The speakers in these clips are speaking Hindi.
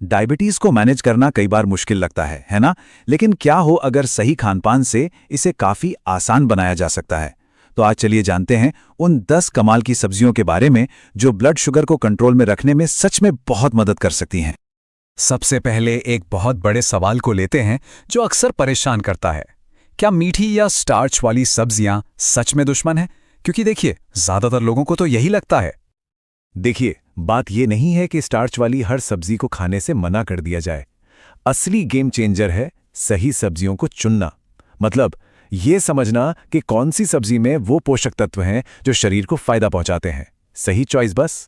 डायबिटीज को मैनेज करना कई बार मुश्किल लगता है ना? लेकिन क्या हो अगर सही खानपान से इसे काफी आसान बनाया जा सकता है। तो आज चलिए जानते हैं उन 10 कमाल की सब्जियों के बारे में जो ब्लड शुगर को कंट्रोल में रखने में सच में बहुत मदद कर सकती हैं। सबसे पहले एक बहुत बड़े सवाल को लेते हैं जो अक्सर परेशान करता है। क्या मीठी या स्टार्च वाली सब्जियां सच में दुश्मन हैं? क्योंकि देखिए, ज्यादातर लोगों को तो यही लगता है। देखिए, बात यह नहीं है कि स्टार्च वाली हर सब्जी को खाने से मना कर दिया जाए। असली गेम चेंजर है सही सब्जियों को चुनना। मतलब ये समझना कि कौन सी सब्जी में वो पोषक तत्व हैं जो शरीर को फायदा पहुंचाते हैं। सही चॉइस बस।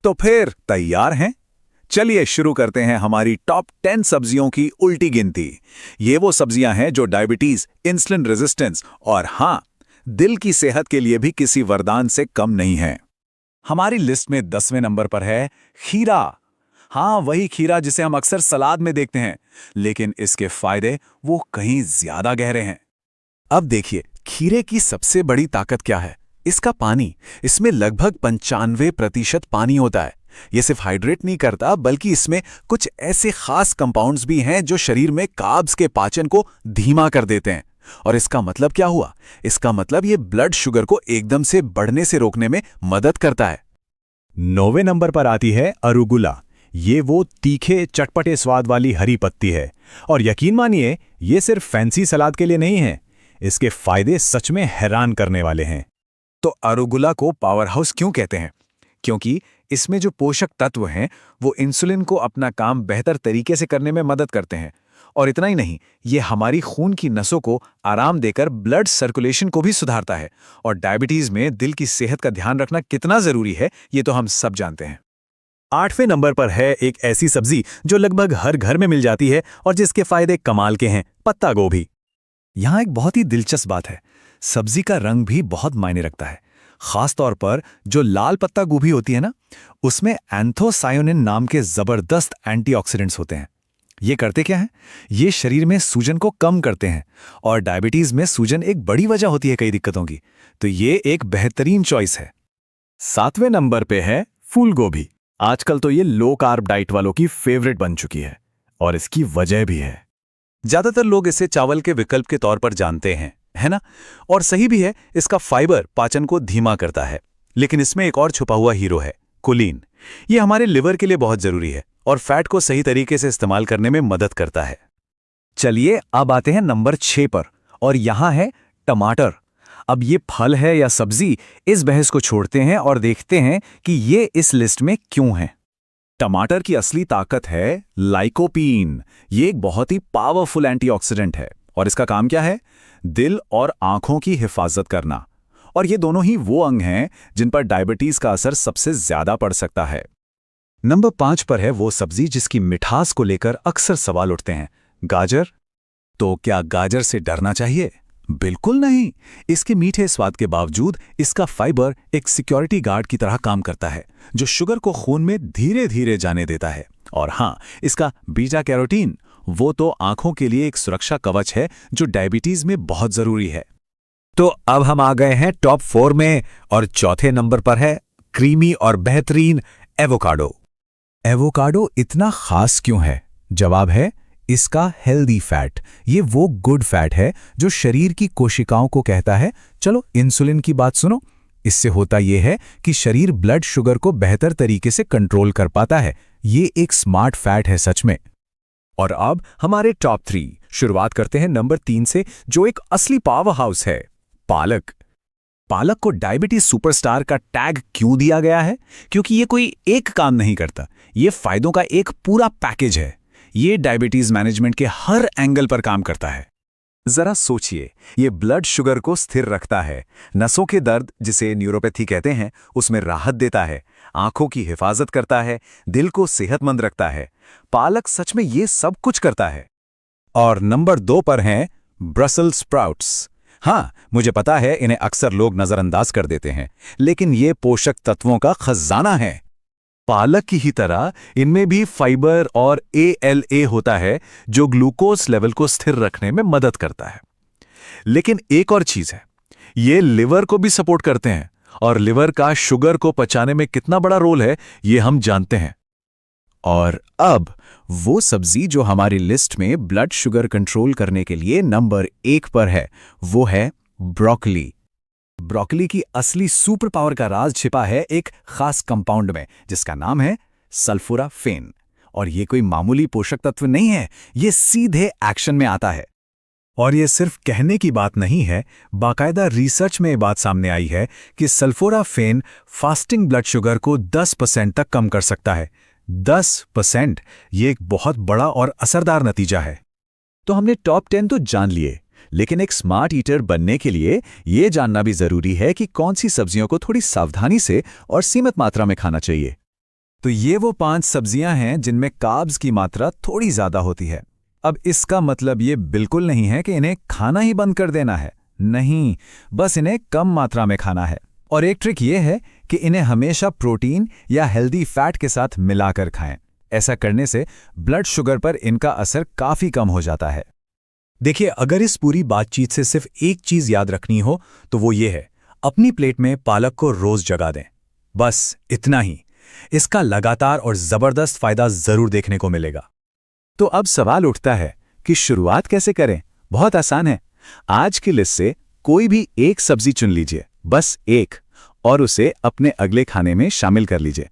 तो फिर तैयार हैं? चलिए शुरू करते हैं हमारी टॉप 10 सब्जियों की उल्टी गिनती। ये वो सब्जियां हैं जो डायबिटीज, इंसुलिन रेजिस्टेंस और हाँ, दिल की सेहत के लिए भी किसी वरदान से कम नहीं है। हमारी लिस्ट में 10वें नंबर पर है खीरा। हाँ, वही खीरा जिसे हम अक्सर सलाद में देखते हैं, लेकिन इसके फायदे वो कहीं ज्यादा गहरे हैं। अब देखिए, खीरे की सबसे बड़ी ताकत क्या है? इसका पानी। इसमें लगभग 95% पानी होता है। ये सिर्फ हाइड्रेट नहीं करता, बल्कि इसमें कुछ ऐसे खास कंपाउंड्स भी हैं जो शरीर में कार्ब्स के पाचन को धीमा कर देते हैं। और इसका मतलब क्या हुआ? इसका मतलब ये ब्लड शुगर को एकदम से बढ़ने से रोकने में मदद करता है। 9वें नंबर पर आती है अरुगुला। ये वो तीखे चटपटे स्वाद वाली हरी पत्ती है। और यकीन मानिए, ये सिर्फ फैंसी सलाद के लिए नहीं है। इसके फायदे सच में हैरान करने वाले हैं। तो अरुगुला को पावर हाउस क्यों कहते हैं? क्योंकि इसमें जो पोषक तत्व हैं वो इंसुलिन को अपना काम बेहतर तरीके से करने में मदद करते हैं। और इतना ही नहीं, ये हमारी खून की नसों को आराम देकर ब्लड सर्कुलेशन को भी सुधारता है। और डायबिटीज में दिल की सेहत का ध्यान रखना कितना जरूरी है, ये तो हम सब जानते हैं। 8वें नंबर पर है एक ऐसी सब्जी जो लगभग हर घर में मिल जाती है और जिसके फायदे कमाल के हैं, पत्ता गोभी। यहां एक बहुत ही दिलचस्प बात है, सब्जी का रंग भी बहुत मायने रखता है। खासतौर पर जो लाल पत्ता गोभी होती है ना, उसमें एंथोसायोनिन नाम के जबरदस्त एंटीऑक्सीडेंट्स होते हैं। ये करते क्या हैं? ये शरीर में सूजन को कम करते हैं, और डायबिटीज में सूजन एक बड़ी वजह होती है कई दिक्कतों की। तो ये एक बेहतरीन चॉइस है। 7वें नंबर पे है फूल गोभी। आजकल तो ये लो कार्ब डाइट वालों की फेवरेट बन चुकी है, और इसकी वजह भी है। ज्यादातर लोग इसे चावल के विकल्प के तौर पर जानते हैं, है ना? और सही भी है, इसका फाइबर पाचन को धीमा करता है। लेकिन इसमें एक और छुपा हुआ हीरो है, कोलिन। ये हमारे लिवर के लिए बहुत जरूरी है और फैट को सही तरीके से इस्तेमाल करने में मदद करता है। चलिए अब आते हैं नंबर 6 पर, और यहां है टमाटर। अब ये फल है या सब्जी, इस बहस को छोड़ते हैं और देखते हैं कि ये इस लिस्ट में क्यों है। टमाटर की असली ताकत है लाइकोपीन। ये एक बहुत ही पावरफुल एंटीऑक्सीडेंट है, और इसका काम क्या है? दिल और आंखों की हिफाजत करना। और ये दोनों ही वो अंग हैं जिन पर डायबिटीज का असर सबसे ज्यादा पड़ सकता है। नंबर 5 पर है वो सब्जी जिसकी मिठास को लेकर अक्सर सवाल उठते हैं, गाजर। तो क्या गाजर से डरना चाहिए? बिल्कुल नहीं। इसके मीठे स्वाद के बावजूद इसका फाइबर एक सिक्योरिटी गार्ड की तरह काम करता है, जो शुगर को खून में धीरे धीरे जाने देता है। और हाँ, इसका बीटा कैरोटीन, वो तो आंखों के लिए एक सुरक्षा कवच है जो डायबिटीज में बहुत जरूरी है। तो अब हम आ गए हैं टॉप 4 में, और चौथे नंबर पर है क्रीमी और बेहतरीन एवोकाडो। एवोकाडो इतना खास क्यों है? जवाब है इसका हेल्दी फैट। ये वो गुड फैट है जो शरीर की कोशिकाओं को कहता है, चलो इंसुलिन की बात सुनो। इससे होता यह है कि शरीर ब्लड शुगर को बेहतर तरीके से कंट्रोल कर पाता है। ये एक स्मार्ट फैट है सच में। और अब हमारे टॉप 3। शुरुआत करते हैं नंबर 3 से, जो एक असली पावर हाउस है, पालक। पालक को डायबिटीज सुपरस्टार का टैग क्यों दिया गया है? क्योंकि ये कोई एक काम नहीं करता, ये फायदों का एक पूरा पैकेज है। ये डायबिटीज मैनेजमेंट के हर एंगल पर काम करता है। जरा सोचिए, ये ब्लड शुगर को स्थिर रखता है, नसों के दर्द जिसे न्यूरोपैथी कहते हैं उसमें राहत देता है, आंखों की हिफाजत करता है, दिल को सेहतमंद रखता है। पालक सच में ये सब कुछ करता है। और नंबर 2 पर हैं ब्रसेल्स स्प्राउट्स। हाँ, मुझे पता है इन्हें अक्सर लोग नजरअंदाज कर देते हैं, लेकिन ये पोषक तत्वों का खजाना है। पालक की ही तरह इनमें भी फाइबर और ALA होता है जो ग्लूकोज लेवल को स्थिर रखने में मदद करता है। लेकिन एक और चीज है, ये लिवर को भी सपोर्ट करते हैं, और लिवर का शुगर को पचाने में कितना बड़ा रोल है ये हम जानते हैं। और अब वो सब्जी जो हमारी लिस्ट में ब्लड शुगर कंट्रोल करने के लिए नंबर 1 पर है, वो है ब्रोकली। ब्रोकली की असली सुपर पावर का राज छिपा है एक खास कंपाउंड में जिसका नाम है सल्फोराफेन। और ये कोई मामूली पोषक तत्व नहीं है, ये सीधे एक्शन में आता है। और ये सिर्फ कहने की बात नहीं है, बाकायदा रिसर्च में ये बात सामने आई है कि सल्फोराफेन फास्टिंग ब्लड शुगर को 10% तक कम कर सकता है। 10%! ये एक बहुत बड़ा और असरदार नतीजा है। तो हमने टॉप 10 तो जान लिए, लेकिन एक स्मार्ट ईटर बनने के लिए ये जानना भी जरूरी है कि कौन सी सब्जियों को थोड़ी सावधानी से और सीमित मात्रा में खाना चाहिए। तो ये वो 5 सब्जियां हैं जिनमें कार्ब्स की मात्रा थोड़ी ज्यादा होती है। अब इसका मतलब ये बिल्कुल नहीं है कि इन्हें खाना ही बंद कर देना है, नहीं, बस इन्हें कम मात्रा में खाना है। और एक ट्रिक ये है कि इन्हें हमेशा प्रोटीन या हेल्दी फैट के साथ मिलाकर खाएं। ऐसा करने से ब्लड शुगर पर इनका असर काफी कम हो जाता है। देखिए, अगर इस पूरी बातचीत से सिर्फ एक चीज याद रखनी हो तो वो ये है, अपनी प्लेट में पालक को रोज जगा दें। बस इतना ही। इसका लगातार और जबरदस्त फायदा जरूर देखने को मिलेगा। तो अब सवाल उठता है कि शुरुआत कैसे करें? बहुत आसान है। आज की लिस्ट से कोई भी एक सब्जी चुन लीजिए, बस एक, और उसे अपने अगले खाने में शामिल कर लीजिए।